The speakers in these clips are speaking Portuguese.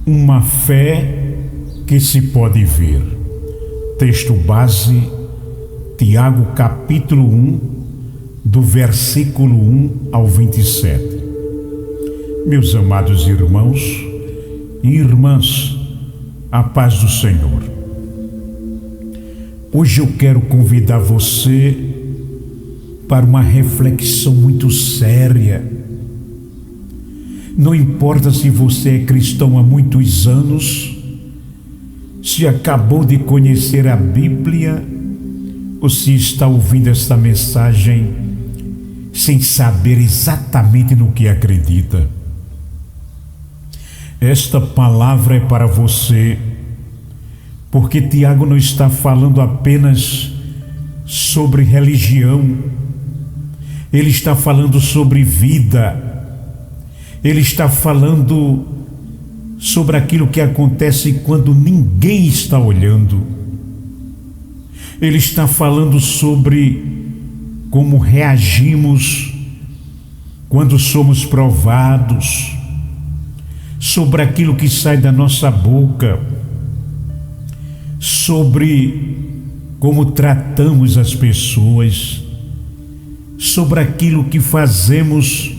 Uma fé que se pode ver. Texto base, Tiago capítulo 1, do versículo 1 ao 27. Meus amados irmãos e irmãs, a paz do Senhor. Hoje eu quero convidar você para uma reflexão muito séria. Não importa se você é cristão há muitos anos, se acabou de conhecer a Bíblia ou se está ouvindo esta mensagem sem saber exatamente no que acredita. Esta palavra é para você, porque Tiago não está falando apenas sobre religião, ele está falando sobre vida. Ele está falando sobre aquilo que acontece quando ninguém está olhando. Ele está falando sobre como reagimos quando somos provados, sobre aquilo que sai da nossa boca, sobre como tratamos as pessoas, sobre aquilo que fazemos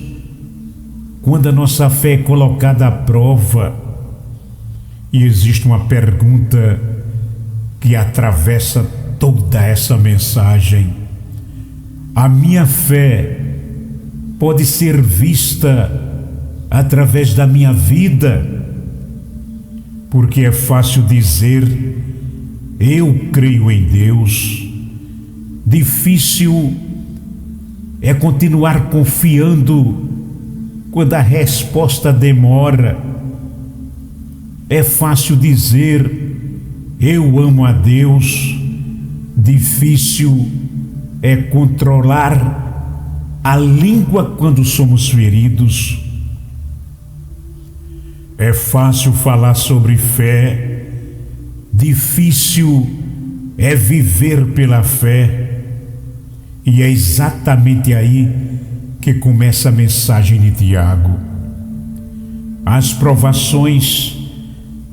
quando a nossa fé é colocada à prova. E existe uma pergunta que atravessa toda essa mensagem: a minha fé pode ser vista através da minha vida? Porque é fácil dizer eu creio em Deus, difícil é continuar confiando quando a resposta demora. É fácil dizer eu amo a Deus, difícil é controlar a língua quando somos feridos. É fácil falar sobre fé, difícil é viver pela fé. E é exatamente aí que começa a mensagem de Tiago. As provações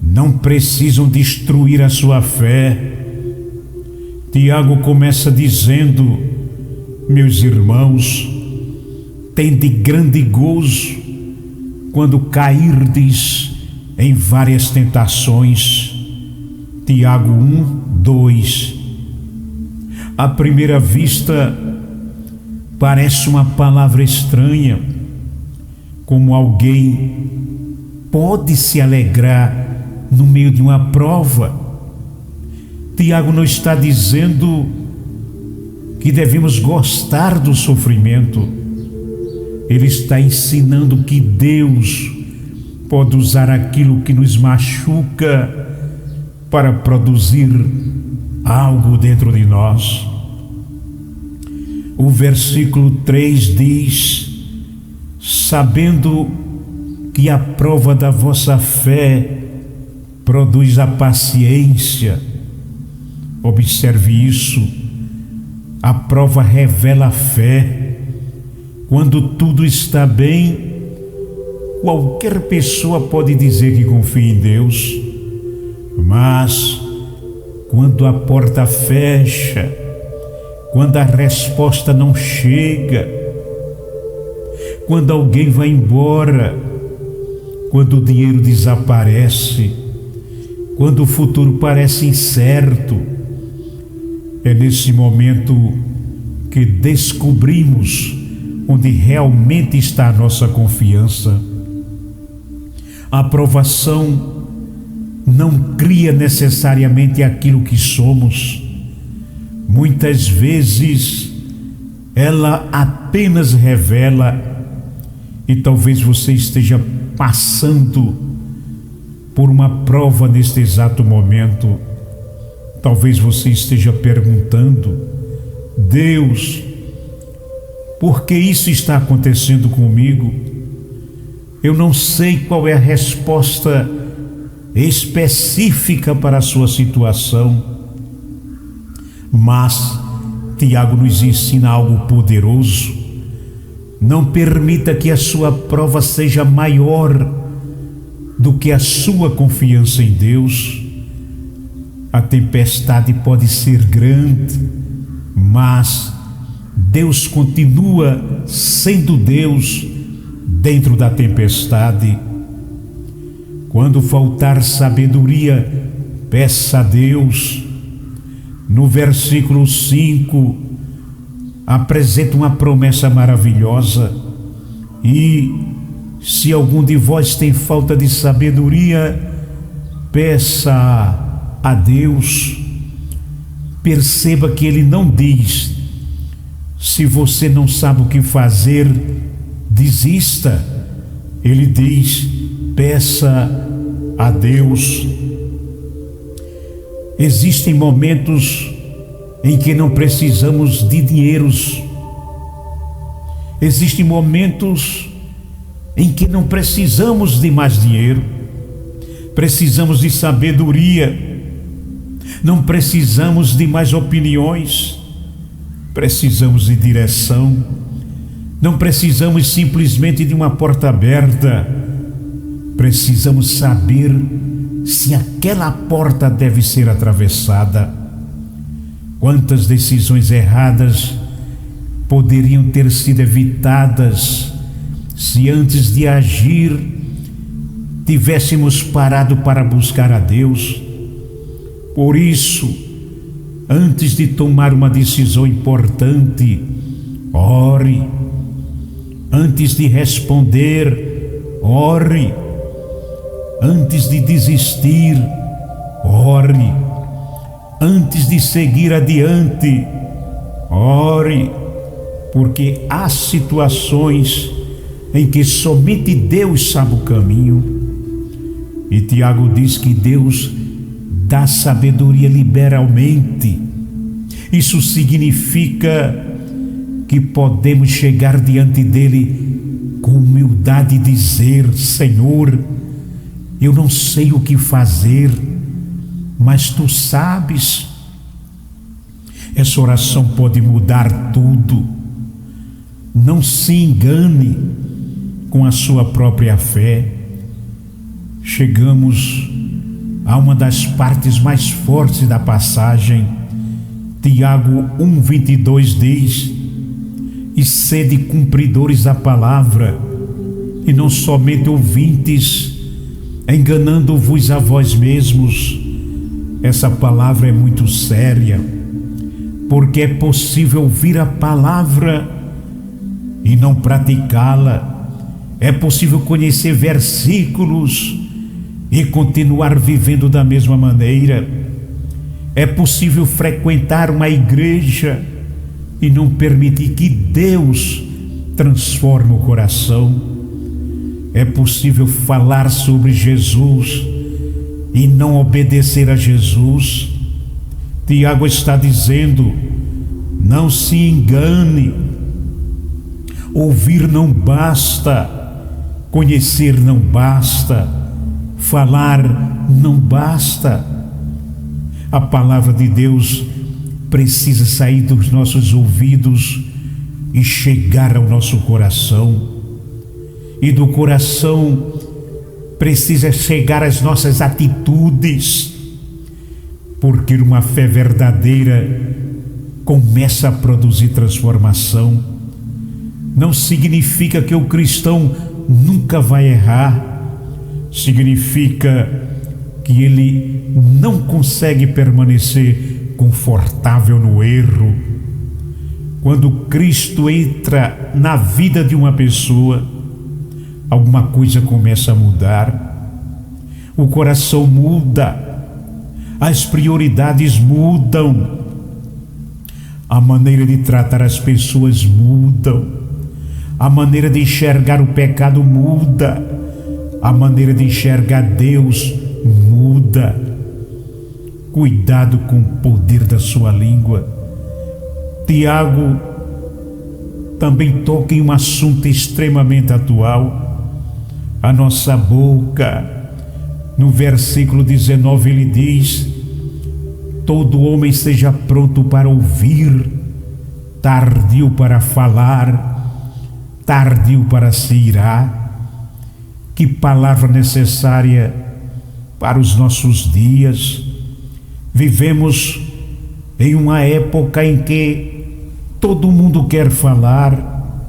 não precisam destruir a sua fé. Tiago começa dizendo: meus irmãos, tende grande gozo quando cairdes em várias tentações. Tiago 1, 2. À primeira vista, parece uma palavra estranha. Como alguém pode se alegrar no meio de uma prova? Tiago não está dizendo que devemos gostar do sofrimento. Ele está ensinando que Deus pode usar aquilo que nos machuca para produzir algo dentro de nós. O versículo 3 diz: sabendo que a prova da vossa fé produz a paciência. Observe isso. A prova revela a fé. Quando tudo está bem, qualquer pessoa pode dizer que confia em Deus. Mas quando a porta fecha, quando a resposta não chega, quando alguém vai embora, quando o dinheiro desaparece, quando o futuro parece incerto, é nesse momento que descobrimos onde realmente está a nossa confiança. A aprovação não cria necessariamente aquilo que somos. Muitas vezes ela apenas revela, e talvez você esteja passando por uma prova neste exato momento. Talvez você esteja perguntando: Deus, por que isso está acontecendo comigo? Eu não sei qual é a resposta específica para a sua situação, mas Tiago nos ensina algo poderoso. Não permita que a sua prova seja maior do que a sua confiança em Deus, a tempestade pode ser grande, mas Deus continua sendo Deus dentro da tempestade. Quando faltar sabedoria, peça a Deus. No versículo 5, apresenta uma promessa maravilhosa. E se algum de vós tem falta de sabedoria, peça a Deus. Perceba que ele não diz: se você não sabe o que fazer, desista. Ele diz: peça a Deus. Existem momentos em que não precisamos de dinheiros. Existem momentos em que não precisamos de mais dinheiro. Precisamos de sabedoria. Não precisamos de mais opiniões. Precisamos de direção. Não precisamos simplesmente de uma porta aberta. Precisamos saber se aquela porta deve ser atravessada. Quantas decisões erradas poderiam ter sido evitadas se antes de agir tivéssemos parado para buscar a Deus? Por isso, antes de tomar uma decisão importante, ore. Antes de responder, ore. Antes de desistir, ore. Antes de seguir adiante, ore. Porque há situações em que somente Deus sabe o caminho. E Tiago diz que Deus dá sabedoria liberalmente. Isso significa que podemos chegar diante dele com humildade e dizer: Senhor, eu não sei o que fazer, mas tu sabes. Essa oração pode mudar tudo. Não se engane com a sua própria fé. Chegamos a uma das partes mais fortes da passagem. Tiago 1:22 diz: e sede cumpridores da palavra, e não somente ouvintes, enganando-vos a vós mesmos. Essa palavra é muito séria, porque é possível ouvir a palavra e não praticá-la. É possível conhecer versículos e continuar vivendo da mesma maneira. É possível frequentar uma igreja e não permitir que Deus transforme o coração. É possível falar sobre Jesus e não obedecer a Jesus. Tiago está dizendo: não se engane. Ouvir não basta, conhecer não basta, falar não basta. A palavra de Deus precisa sair dos nossos ouvidos e chegar ao nosso coração. E do coração precisa chegar às nossas atitudes, porque uma fé verdadeira começa a produzir transformação. Não significa que o cristão nunca vai errar, significa que ele não consegue permanecer confortável no erro. Quando Cristo entra na vida de uma pessoa, alguma coisa começa a mudar. O coração muda, as prioridades mudam, a maneira de tratar as pessoas mudam, a maneira de enxergar o pecado muda, a maneira de enxergar Deus muda. Cuidado com o poder da sua língua. Tiago também toca em um assunto extremamente atual: a nossa boca. No versículo 19 ele diz: todo homem seja pronto para ouvir, tardio para falar, tardio para se irar. Que palavra necessária para os nossos dias. Vivemos em uma época em que todo mundo quer falar,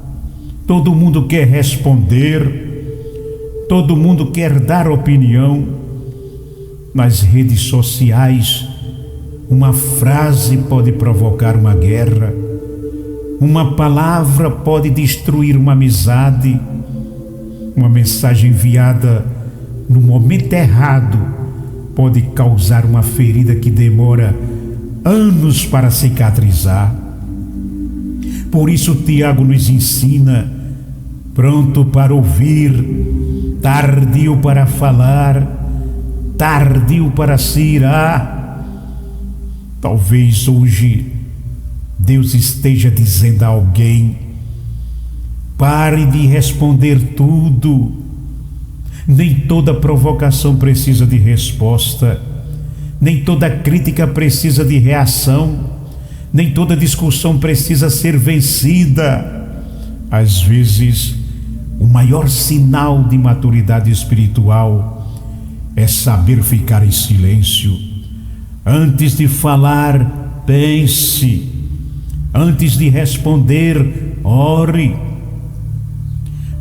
todo mundo quer responder, todo mundo quer dar opinião. Nas redes sociais, uma frase pode provocar uma guerra, uma palavra pode destruir uma amizade, uma mensagem enviada no momento errado pode causar uma ferida que demora anos para cicatrizar. Por isso Tiago nos ensina: pronto para ouvir, tardio para falar, tardio para se irar. Talvez hoje Deus esteja dizendo a alguém: pare de responder tudo. Nem toda provocação precisa de resposta, nem toda crítica precisa de reação, nem toda discussão precisa ser vencida. Às vezes, o maior sinal de maturidade espiritual é saber ficar em silêncio. Antes de falar, pense. Antes de responder, ore.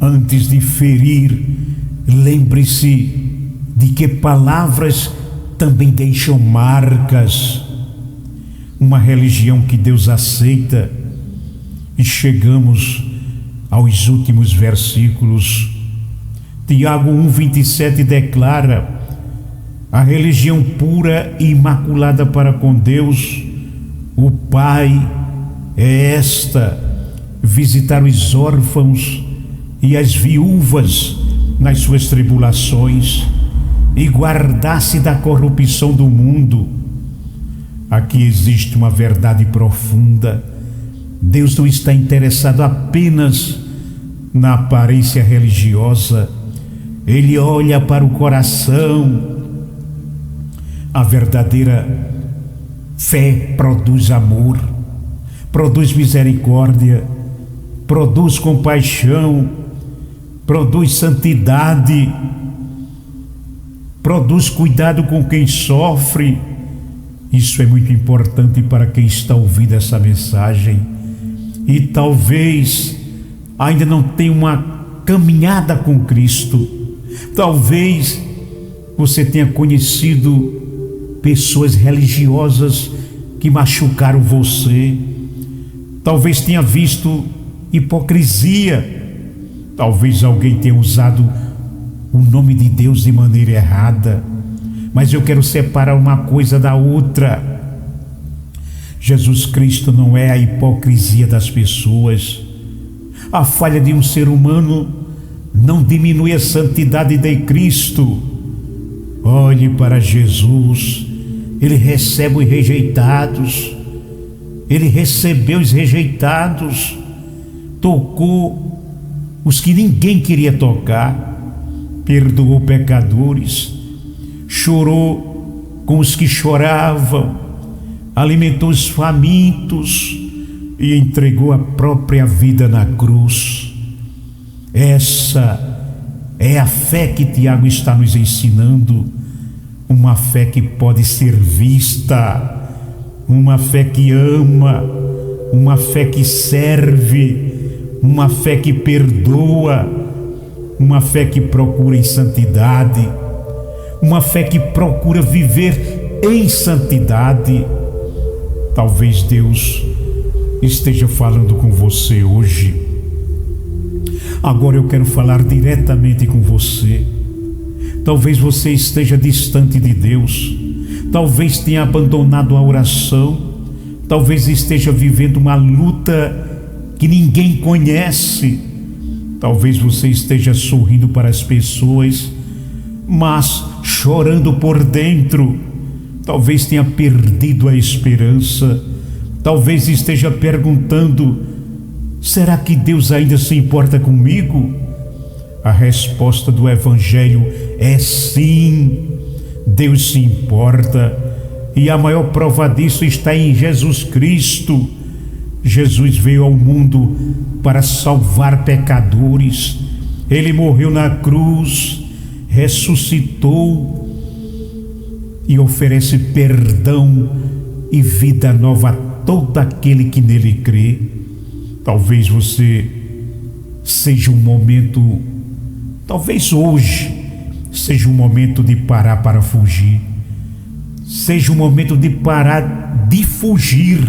Antes de ferir, lembre-se de que palavras também deixam marcas. Uma religião que Deus aceita. E chegamos aos últimos versículos. Tiago 1:27 declara: a religião pura e imaculada para com Deus, o Pai, é esta: visitar os órfãos e as viúvas nas suas tribulações e guardar-se da corrupção do mundo. Aqui existe uma verdade profunda. Deus não está interessado apenas na aparência religiosa. Ele olha para o coração. A verdadeira fé produz amor, produz misericórdia, produz compaixão, produz santidade, produz cuidado com quem sofre. Isso é muito importante para quem está ouvindo essa mensagem e talvez ainda não tenha uma caminhada com Cristo. Talvez você tenha conhecido pessoas religiosas que machucaram você. Talvez tenha visto hipocrisia. Talvez alguém tenha usado o nome de Deus de maneira errada. Mas eu quero separar uma coisa da outra. Jesus Cristo não é a hipocrisia das pessoas. A falha de um ser humano não diminui a santidade de Cristo. Olhe para Jesus. Ele recebe os rejeitados. Ele recebeu os rejeitados. Tocou os que ninguém queria tocar. Perdoou pecadores. Chorou com os que choravam, alimentou os famintos e entregou a própria vida na cruz. Essa é a fé que Tiago está nos ensinando, uma fé que pode ser vista, uma fé que ama, uma fé que serve, uma fé que perdoa, uma fé que procura em santidade, uma fé que procura viver em santidade. Talvez Deus esteja falando com você hoje. Agora eu quero falar diretamente com você. Talvez você esteja distante de Deus. Talvez tenha abandonado a oração. Talvez esteja vivendo uma luta que ninguém conhece. Talvez você esteja sorrindo para as pessoas, mas chorando por dentro. Talvez tenha perdido a esperança. Talvez esteja perguntando: será que Deus ainda se importa comigo? A resposta do Evangelho é sim. Deus se importa. E a maior prova disso está em Jesus Cristo. Jesus veio ao mundo para salvar pecadores. Ele morreu na cruz, ressuscitou e oferece perdão e vida nova a todo aquele que nele crê. Talvez você seja um momento, talvez hoje seja um momento de parar para fugir, seja um momento de parar de fugir,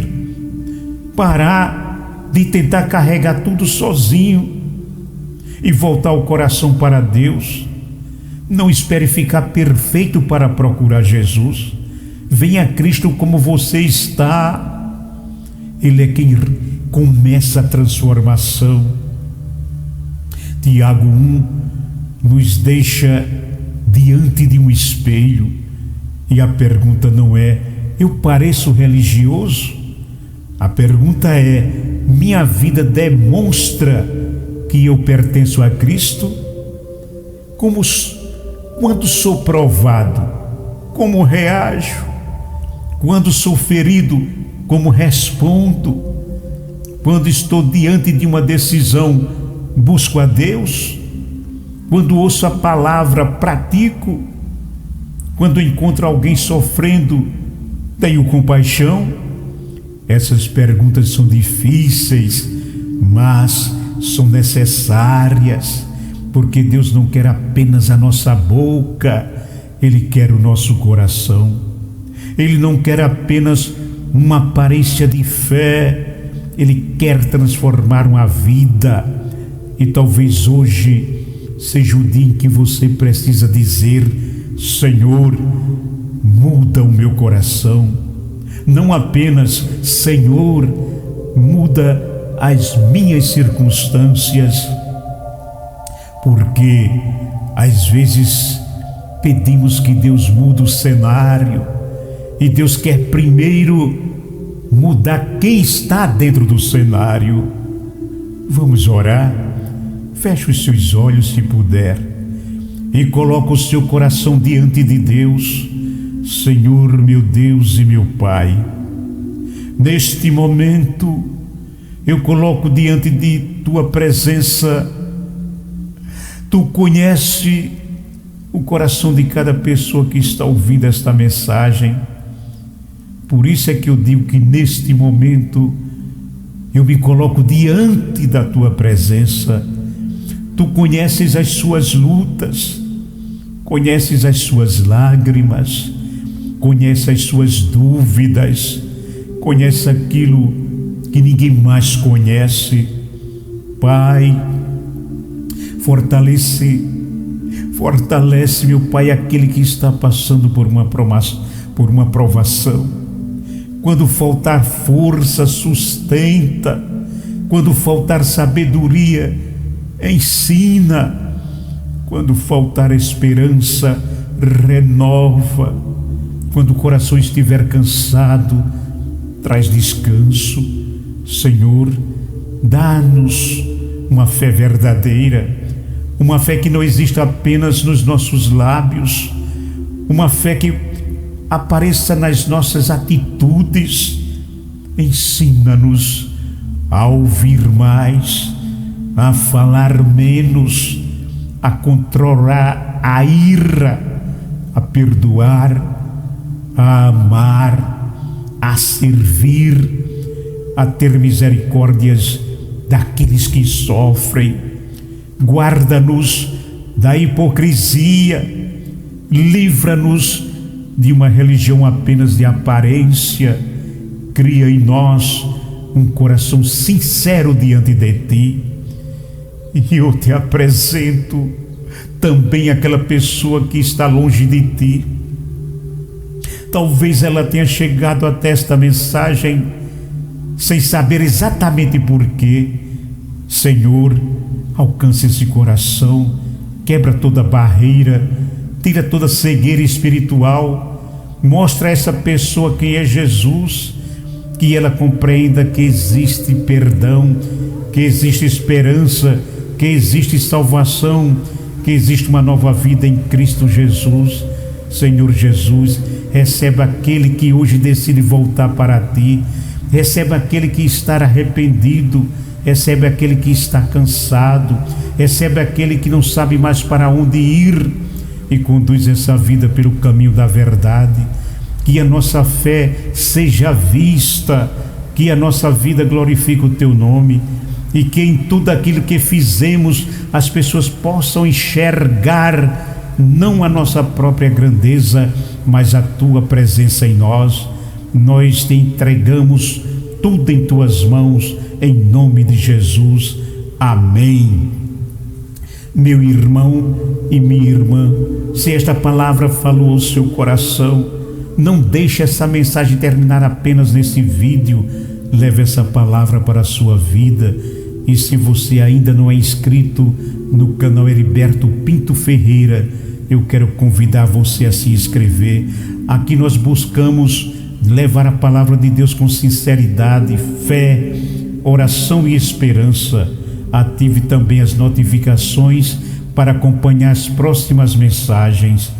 parar de tentar carregar tudo sozinho e voltar o coração para Deus. Não espere ficar perfeito para procurar Jesus. Venha a Cristo como você está. Ele é quem começa a transformação. Tiago 1 nos deixa diante de um espelho e a pergunta não é: eu pareço religioso? A pergunta é: minha vida demonstra que eu pertenço a Cristo? Quando sou provado, como reajo? Quando sou ferido, como respondo? Quando estou diante de uma decisão, busco a Deus? Quando ouço a palavra, pratico? Quando encontro alguém sofrendo, tenho compaixão? Essas perguntas são difíceis, mas são necessárias, porque Deus não quer apenas a nossa boca, Ele quer o nosso coração. Ele não quer apenas uma aparência de fé, Ele quer transformar uma vida. E talvez hoje seja o dia em que você precisa dizer: Senhor, muda o meu coração. Não apenas: Senhor, muda as minhas circunstâncias. Porque às vezes pedimos que Deus mude o cenário e Deus quer primeiro mudar quem está dentro do cenário. Vamos orar? Feche os seus olhos se puder e coloque o seu coração diante de Deus. Senhor, meu Deus e meu Pai, neste momento eu coloco diante de Tua presença. Tu conhece o coração de cada pessoa que está ouvindo esta mensagem. Por isso é que eu digo que neste momento eu me coloco diante da Tua presença. Tu conheces as suas lutas, conheces as suas lágrimas, conheces as suas dúvidas, conheces aquilo que ninguém mais conhece. Pai, fortalece, meu Pai, aquele que está passando por uma provação. Quando faltar força, sustenta. Quando faltar sabedoria, ensina. Quando faltar esperança, renova. Quando o coração estiver cansado, traz descanso. Senhor, dá-nos uma fé verdadeira, uma fé que não existe apenas nos nossos lábios, uma fé que apareça nas nossas atitudes. Ensina-nos a ouvir mais, a falar menos, a controlar a ira, a perdoar, a amar, a servir, a ter misericórdias daqueles que sofrem. Guarda-nos da hipocrisia, livra-nos de uma religião apenas de aparência. Cria em nós um coração sincero diante de Ti. E eu te apresento também aquela pessoa que está longe de Ti. Talvez ela tenha chegado até esta mensagem sem saber exatamente porquê. Senhor, alcance esse coração, quebra toda barreira, tira toda cegueira espiritual, mostra a essa pessoa quem é Jesus, que ela compreenda que existe perdão, que existe esperança, que existe salvação, que existe uma nova vida em Cristo Jesus. Senhor Jesus, receba aquele que hoje decide voltar para Ti, receba aquele que está arrependido, recebe aquele que está cansado, recebe aquele que não sabe mais para onde ir e conduz essa vida pelo caminho da verdade. Que a nossa fé seja vista, que a nossa vida glorifique o teu nome e que em tudo aquilo que fizemos as pessoas possam enxergar não a nossa própria grandeza, mas a tua presença em nós. Nós te entregamos tudo em tuas mãos, em nome de Jesus. Amém. Meu irmão e minha irmã, se esta palavra falou ao seu coração, não deixe essa mensagem terminar apenas nesse vídeo. Leve essa palavra para a sua vida. E se você ainda não é inscrito no canal Heriberto Pinto Ferreira, eu quero convidar você a se inscrever. Aqui nós buscamos levar a palavra de Deus com sinceridade, fé, oração e esperança. Ative também as notificações para acompanhar as próximas mensagens.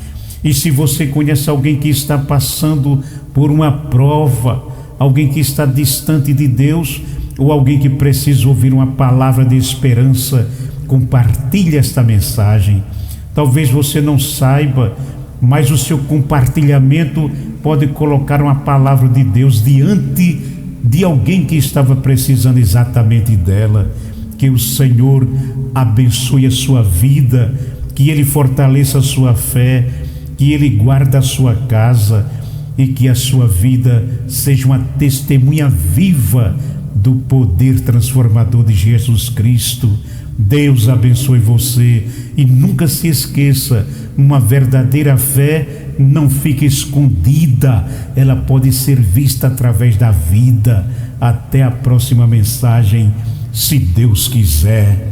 E se você conhece alguém que está passando por uma prova, alguém que está distante de Deus, ou alguém que precisa ouvir uma palavra de esperança, compartilhe esta mensagem. Talvez você não saiba, mas o seu compartilhamento pode colocar uma palavra de Deus diante de alguém que estava precisando exatamente dela. Que o Senhor abençoe a sua vida, que Ele fortaleça a sua fé, que Ele guarde a sua casa e que a sua vida seja uma testemunha viva do poder transformador de Jesus Cristo. Deus abençoe você e nunca se esqueça, uma verdadeira fé não fica escondida, ela pode ser vista através da vida. Até a próxima mensagem, se Deus quiser.